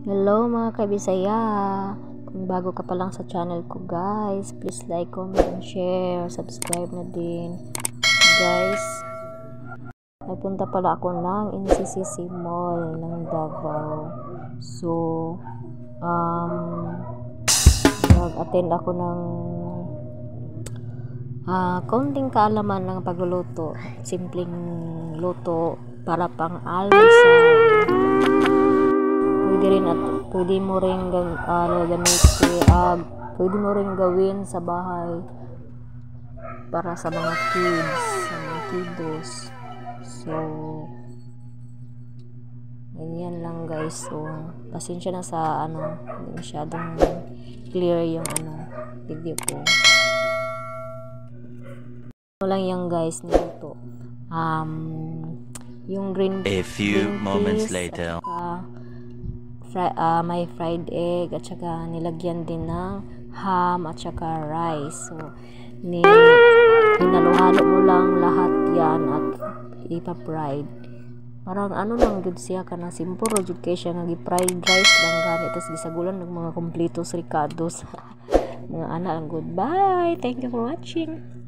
Hello mga kabisaya, kung bago ka pa lang sa channel ko guys, please like, comment, and share, subscribe na din guys. Nagpunta pala ako ng NCCC Mall ng Davao. So nag-attend ako ng konting kaalaman ng pagluluto, simpleng luto para pang almusal. Pwede mo ring pwede mo ring gawin sa bahay para sa mga kids, sa mga kiddos. So ganyan lang guys. So pasensya na sa hindi masyadong clear yung video ko. Lang yan guys, nito yung green moments peas, later. may fried egg at saka nilagyan din ng ham at saka rice. So hinalo-halo mo lang lahat yan at ipa-fried. Parang lang good siya kanang simple jud kay siya nga gi-fried rice lang gani tas gisagulan ng mga kompletos ricados. Mga ana, goodbye. Thank you for watching.